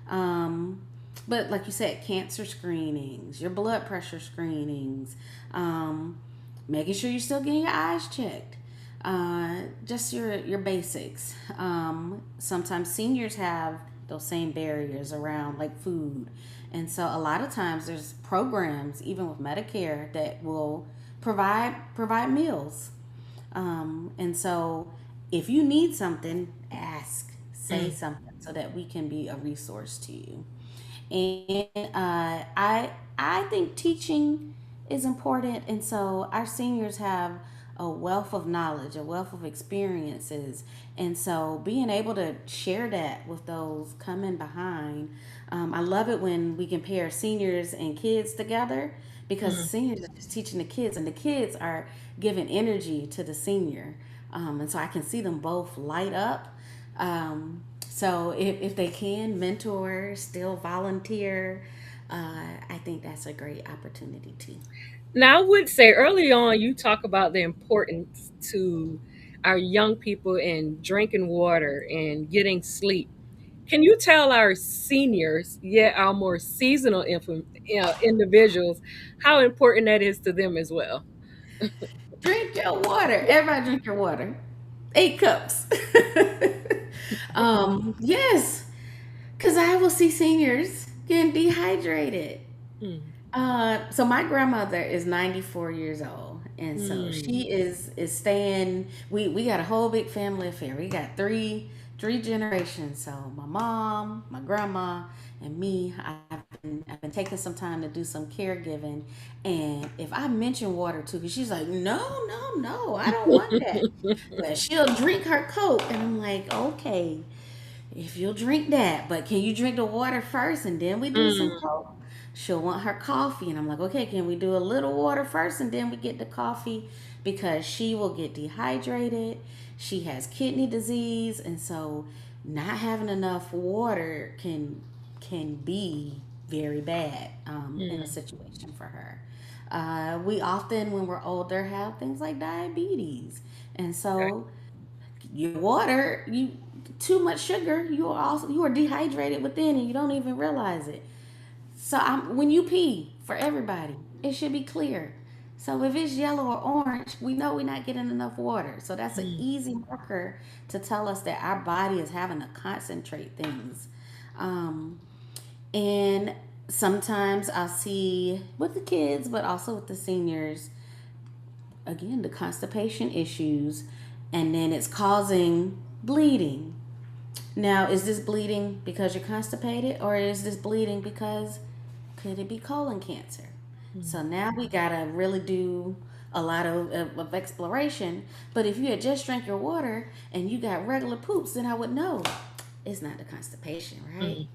Um, but like you said, cancer screenings, your blood pressure screenings, um, making sure you're still getting your eyes checked, just your basics. Sometimes seniors have those same barriers around like food, and so a lot of times there's programs even with Medicare that will provide meals. And so if you need something, ask, say
Mm,
something so that we can be a resource to you. And I think teaching is important, and so our seniors have a wealth of knowledge, a wealth of experiences, and so being able to share that with those coming behind. I love it when we can pair seniors and kids together because the
mm.
seniors are just teaching the kids, and the kids are giving energy to the senior, and so I can see them both light up. So if they can mentor, still volunteer, I think that's a great opportunity too.
Now, I would say early on, you talk about the importance to our young people in drinking water and getting sleep. Can you tell our seniors, yet our more seasonal individuals, how important that is to them as well?
Drink your water. Everybody drink your water. 8 cups. Yes, because I will see seniors getting dehydrated.
Mm,
So my grandmother is 94 years old, and so
mm,
she is staying. We got a whole big family affair. We got three generations. So my mom, my grandma, and me. I've been taking some time to do some caregiving, and if I mention water too, because she's like, no, no, no, I don't want that. But she'll drink her Coke, and I'm like, okay, if you'll drink that, but can you drink the water first and then we do some
mm,
Coke? She'll want her coffee, and I'm like, okay, can we do a little water first and then we get the coffee? Because she will get dehydrated. She has kidney disease, and so not having enough water can be very bad in a
mm.
situation for her. We often, when we're older, have things like diabetes, and
Okay.
so your water, you too much sugar, you are dehydrated within and you don't even realize it. So when you pee, for everybody, it should be clear. So if it's yellow or orange, we know we're not getting enough water. So that's an
Mm,
easy marker to tell us that our body is having to concentrate things. Um, and sometimes I'll see with the kids, but also with the seniors, again, the constipation issues, and then it's causing bleeding. Now, is this bleeding because you're constipated, or is this bleeding because could it be colon cancer?
mm,
So now we gotta really do a lot of exploration. But if you had just drank your water and you got regular poops, then I would know it's not the constipation, right?
mm,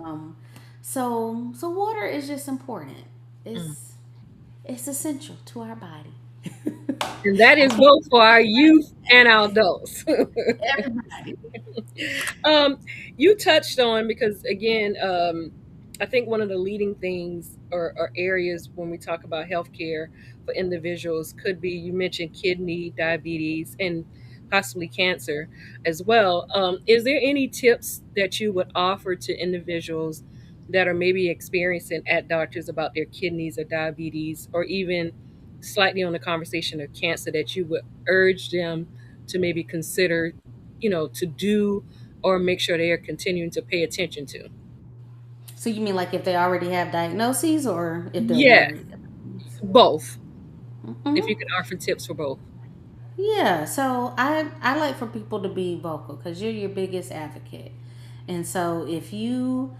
Um, so water is just important.
mm.
It's essential to our body.
And that
I
is
can't
both for our youth and our adults.
everybody.
um, you touched on because again, I think one of the leading things or areas when we talk about healthcare for individuals could be you mentioned kidney diabetes and possibly cancer as well. Is there any tips that you would offer to individuals that are maybe experiencing at doctors about their kidneys or diabetes, or even slightly on the conversation of cancer, that you would urge them to maybe consider, to do or make sure they are continuing to pay attention to?
So you mean like if they already have diagnoses or if they're
Yeah,
worried?
both. If you
Hmm.
can offer tips for both.
Yeah, so I like for people to be vocal because you're your biggest advocate. And so if you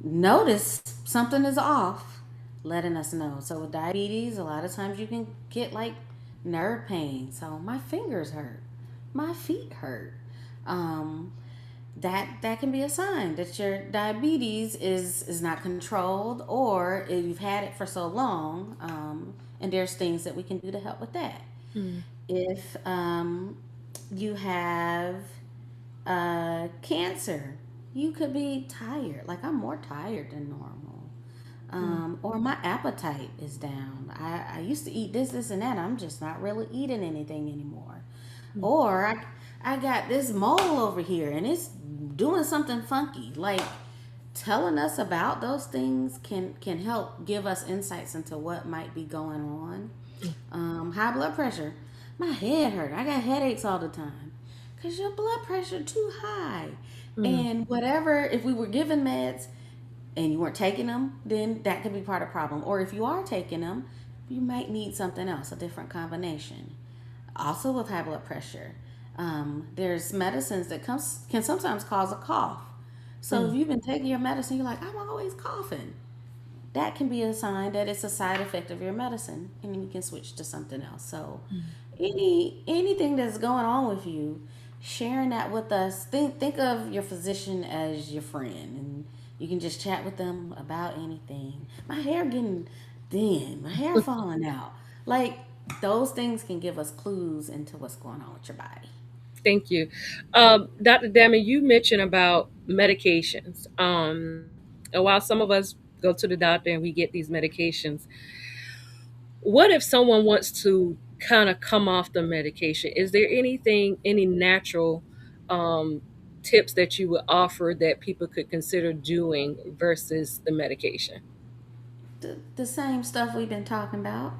notice something is off, letting us know. So with diabetes, a lot of times you can get like nerve pain. So my fingers hurt, my feet hurt. Um, that can be a sign that your diabetes is not controlled, or if you've had it for so long. And there's things that we can do to help with that.
Mm,
If you have cancer, you could be tired. Like I'm more tired than normal.
mm,
Or my appetite is down. I used to eat this, and that. I'm just not really eating anything anymore.
mm,
Or I got this mole over here and it's doing something funky. Like telling us about those things can help give us insights into what might be going on. High blood pressure. My head hurt. I got headaches all the time because your blood pressure too high.
mm,
And whatever, if we were given meds and you weren't taking them, then that could be part of the problem. Or if you are taking them, you might need something else, a different combination. Also with high blood pressure, there's medicines that can sometimes cause a cough. So if
mm,
you've been taking your medicine, you're like, I'm always coughing. That can be a sign that it's a side effect of your medicine, and then you can switch to something else. So,
mm.
anything that's going on with you, sharing that with us. Think of your physician as your friend, and you can just chat with them about anything. My hair getting thin, my hair falling out. Like those things can give us clues into what's going on with your body.
Thank you. Dr. Damon, you mentioned about medications. And while some of us go to the doctor and we get these medications, what if someone wants to kind of come off the medication? Is there anything, any natural um, tips that you would offer that people could consider doing versus the medication?
The same stuff we've been talking about.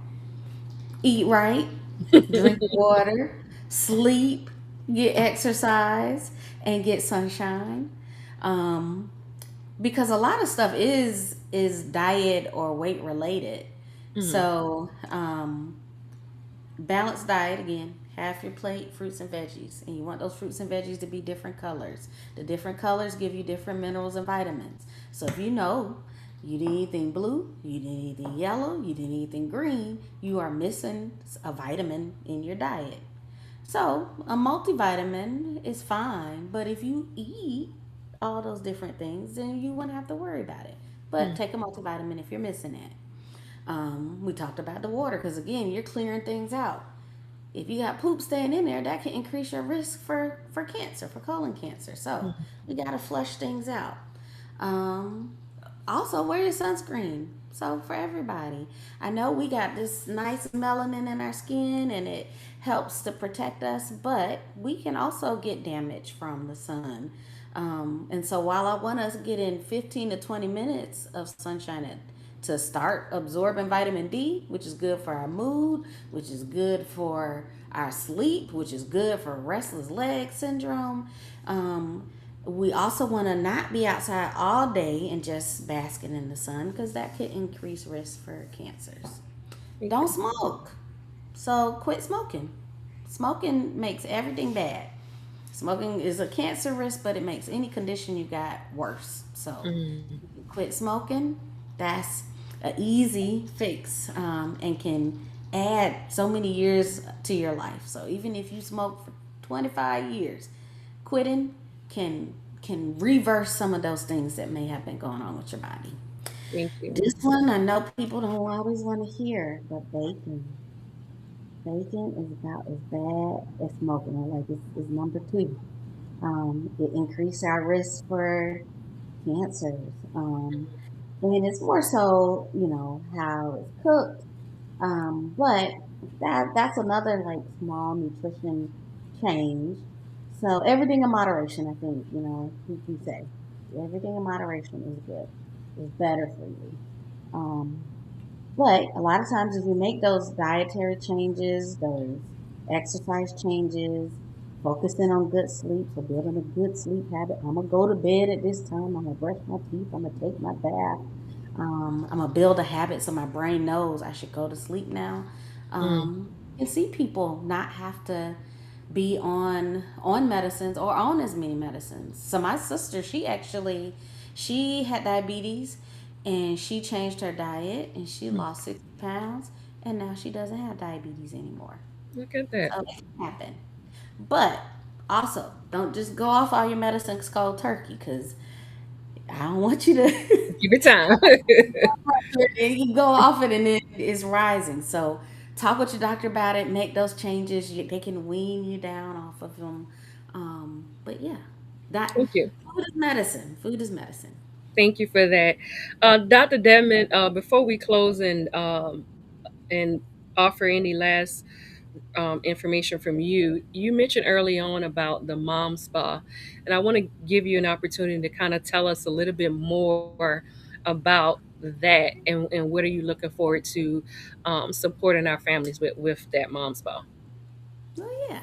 Eat right, drink water, sleep, get exercise, and get sunshine. Um, because a lot of stuff is diet or weight related.
Mhm,
So balanced diet again. Half your plate fruits and veggies, and you want those fruits and veggies to be different colors. The different colors give you different minerals and vitamins. So if you know you didn't eat anything blue, you didn't eat anything yellow, you didn't eat anything green, you are missing a vitamin in your diet. So a multivitamin is fine, but if you eat all those different things, then you wouldn't have to worry about it. But
mm,
take a multivitamin if you're missing it. We talked about the water because again, you're clearing things out. If you got poop staying in there, that can increase your risk for cancer, for colon cancer. So
mhm,
we gotta flush things out. Um, Also, wear your sunscreen. So for everybody, I know we got this nice melanin in our skin, and it helps to protect us, but we can also get damage from the sun. And so while I want us getting 15 to 20 minutes of sunshine to start absorbing vitamin D, which is good for our mood, which is good for our sleep, which is good for restless leg syndrome. We also want to not be outside all day and just basking in the sun because that could increase risk for cancers. Don't
okay.
smoke. So quit smoking. Smoking makes everything bad. Smoking is a cancer risk, but it makes any condition you got worse. So
Mm,
quit smoking. That's an easy fix, and can add so many years to your life. So even if you smoke for 25 years, quitting can reverse some of those things that may have been going on with your body.
thank you.
This one I know people don't always want to hear, but bacon. Bacon is about as bad as smoking. Like it's number two. It increased our risk for cancers. And it's more so, how it's cooked. But that's another like small nutrition change. So everything in moderation, I think, we say everything in moderation is good, is better for you. Um, but a lot of times, if you make those dietary changes, those exercise changes, focusing on good sleep, so building a good sleep habit. I'm gonna go to bed at this time. I'm gonna brush my teeth. I'm gonna take my bath. I'm gonna build a habit so my brain knows I should go to sleep now.
Mm,
Um, can see people not have to be on medicines or on as many medicines. So my sister, she had diabetes, and she changed her diet and she
Hmm.
lost 60 pounds, and now she doesn't have diabetes anymore.
Look at that.
So it can happen. But also, don't just go off all your medicines cold turkey, because I don't want you to
Give it time.
and you go off it and then it's rising. So talk with your doctor about it. Make those changes. They can wean you down off of them. But yeah, that
Thank you.
food is medicine. Food is medicine.
Thank you for that. Dr. Dedman, before we close and offer any last information from you, you mentioned early on about the mom spa, and I want to give you an opportunity to kind of tell us a little bit more about that, and what are you looking forward to supporting our families with that mom spa?
Oh yeah.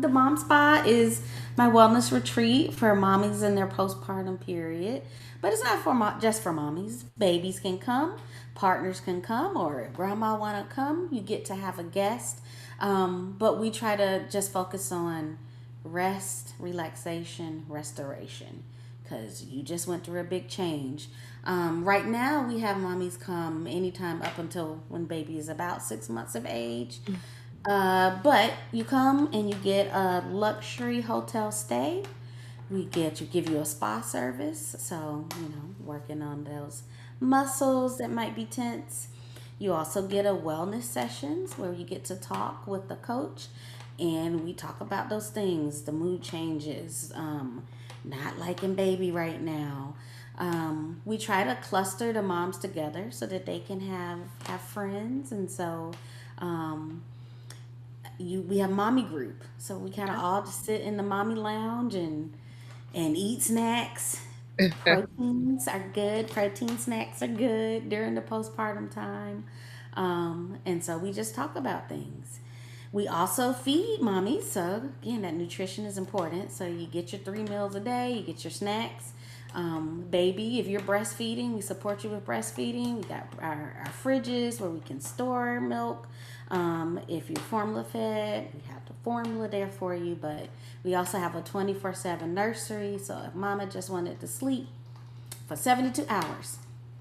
The mom spa is my wellness retreat for mommies in their postpartum period, but it's not for just for mommies. Babies can come, partners can come, or if grandma want to come, you get to have a guest. But we try to just focus on rest, relaxation, restoration, because you just went through a big change. Right now, we have mommies come anytime up until when baby is about 6 months of age. But you come and you get a luxury hotel stay. Give you a spa service, so working on those muscles that might be tense. You also get a wellness sessions where you get to talk with the coach, and we talk about those things, the mood changes, not liking baby right now. We try to cluster the moms together so that they can have friends, and so we have mommy group, so we kind of all just sit in the mommy lounge and eat snacks. Proteins are good. Protein snacks are good during the postpartum time. And so we just talk about things. We also feed mommies. So, again, that nutrition is important. So, you get your 3 meals a day, you get your snacks. Baby, if you're breastfeeding, we support you with breastfeeding. We got our fridges where we can store milk. If you're formula fed, we have the formula there for you. But we also have a 24/7 nursery. So if mama just wanted to sleep for 72 hours,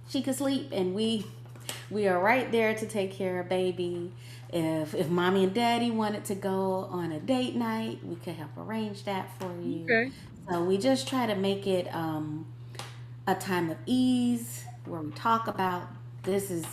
she could sleep, and we are right there to take care of baby. If mommy and daddy wanted to go on a date night, we could help arrange that for you.
Okay.
So we just try to make it a time of ease where we talk about this is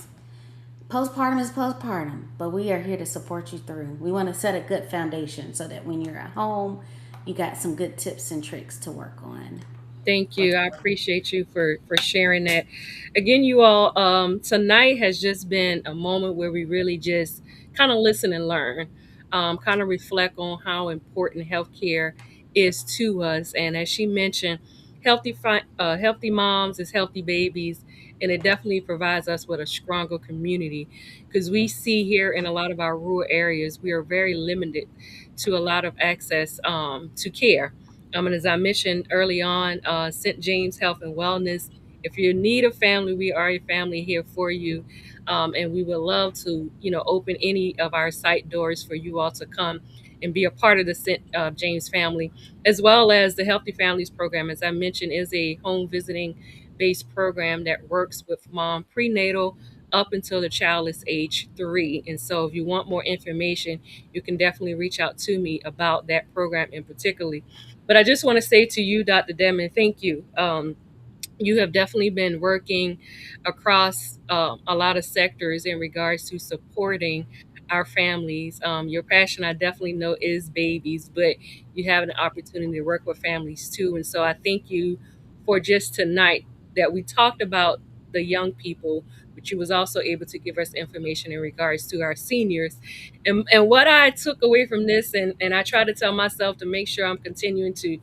postpartum, but we are here to support you through. We want to set a good foundation so that when you're at home, you got some good tips and tricks to work on.
Thank you. I appreciate you for sharing that. Again, you all, tonight has just been a moment where we really just kind of listen and learn, kind of reflect on how important healthcare is to us. And as she mentioned, healthy moms is healthy babies, and it definitely provides us with a stronger community, because we see here in a lot of our rural areas, we are very limited to a lot of access to care. And as I mentioned early on, St. James Health and Wellness. If you need a family, we are a family here for you, and we would love to, open any of our site doors for you all to come and be a part of the St. James family, as well as the Healthy Families program. As I mentioned, is a home visiting based program that works with mom prenatal up until the child is age 3. And so, if you want more information, you can definitely reach out to me about that program in particular. But I just want to say to you, Dr. Demon, thank you. You have definitely been working across a lot of sectors in regards to supporting our families. Your passion, I definitely know, is babies, but you have an opportunity to work with families too. And so I thank you for just tonight that we talked about the young people, but you was also able to give us information in regards to our seniors. And what I took away from this, and I try to tell myself to make sure I'm continuing to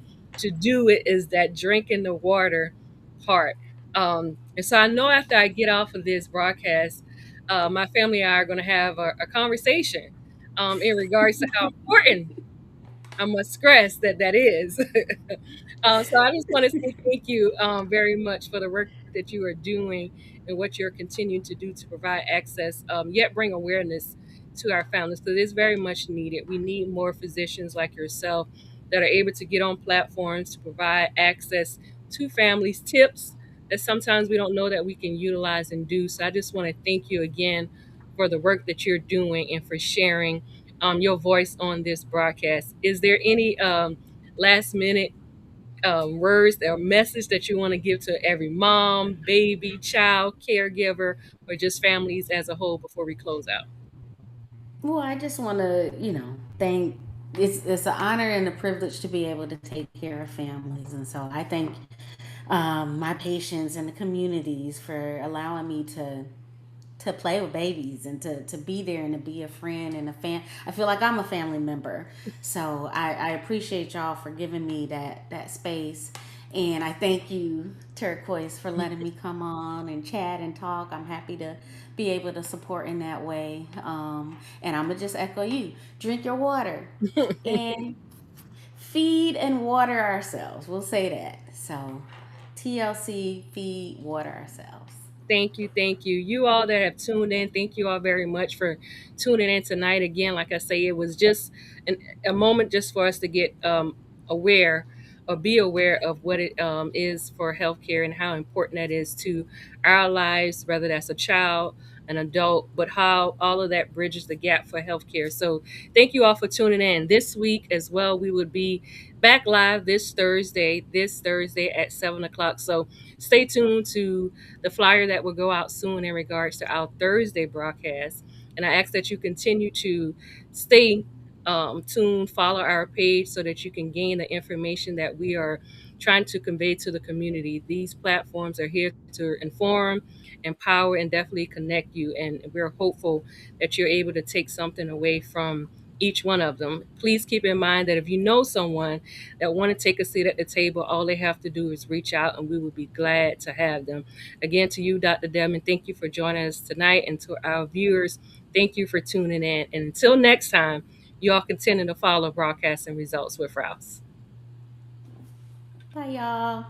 do it, is that drinking the water part. And so I know after I get off of this broadcast, my family and I are going to have a conversation in regards to how important, I must stress, that is. So I just want to say thank you very much for the work that you are doing and what you're continuing to do to provide access, yet bring awareness to our families, because it's very much needed. We need more physicians like yourself that are able to get on platforms to provide access to families, tips that sometimes we don't know that we can utilize and do. So I just want to thank you again for the work that you're doing and for sharing your voice on this broadcast. Is there any last minute words or message that you want to give to every mom, baby, child, caregiver, or just families as a whole before we close out?
Well, I just want to, thank. It's an honor and a privilege to be able to take care of families, and so I thank my patients and the communities for allowing me to play with babies and to be there and to be a friend and a fan. I feel like I'm a family member. So I appreciate y'all for giving me that space. And I thank you, Turquoise, for letting me come on and chat and talk. I'm happy to be able to support in that way. And I'm going to just echo you, drink your water and feed and water ourselves. We'll say that. So TLC, feed, water ourselves.
Thank you. Thank you. You all that have tuned in, thank you all very much for tuning in tonight. Again, like I say, it was just a moment just for us to get aware or be aware of what it is for healthcare and how important that is to our lives, whether that's a child, an adult, but how all of that bridges the gap for healthcare. So thank you all for tuning in. This week as well, we would be back live this Thursday at 7 o'clock. So stay tuned to the flyer that will go out soon in regards to our Thursday broadcast. And I ask that you continue to stay tuned, follow our page so that you can gain the information that we are trying to convey to the community. These platforms are here to inform, empower, and definitely connect you. And we're hopeful that you're able to take something away from each one of them. Please keep in mind that if you know someone that want to take a seat at the table, all they have to do is reach out and we would be glad to have them. Again, to you, Dr. Debnam, thank you for joining us tonight. And to our viewers, thank you for tuning in. And until next time, you all continue to follow Broadcasting Results with Rouse.
Bye, y'all.